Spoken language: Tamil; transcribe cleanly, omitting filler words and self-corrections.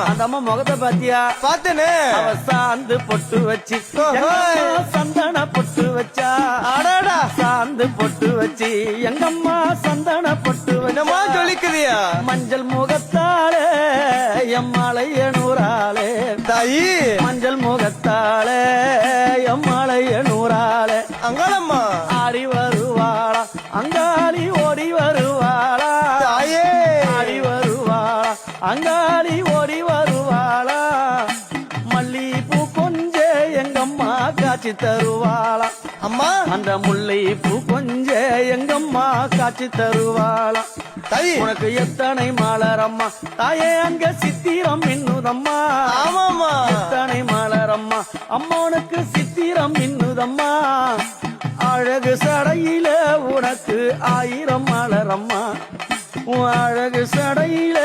அந்த அம்மா முகத்தை பாத்தியா? பாத்தனே. அவ சாந்து பொட்டு வச்சு சந்தன பொட்டு வச்சா. அடடா சாந்து பொட்டு வச்சு எங்கம்மா சந்தன பொட்டு என்னமா சொல்லிக்குதியா? மஞ்சள் முகத்தாலே எம்மாளைய நூறாலே தாயி மஞ்சள் முகத்தாலே எம்மாளைய நூறாலே அங்காளம்மா ஆடி வருவாளா அங்காளி ஓடி வருவாளா தாயே ஆடி வருவாளா அங்காளி ஓடி வருவாளா மல்லிப்பூ கொஞ்ச எங்கம்மா காட்சி தருவாளா அம்மா அந்த முல்லை பூ கொஞ்ச எங்கம்மா காட்சி தருவாளா தாயி உனக்கு எத்தனை மலரம்மா தாயே அங்க சித்திரம் இன்னுதம்மா ஆமாமா எத்தனை மலரம்மா அம்மா உனக்கு சித்திரம் இன்னுதம்மா அழகு சடையில உனக்கு 1000 மலரம்மா உன் அழகு சடையில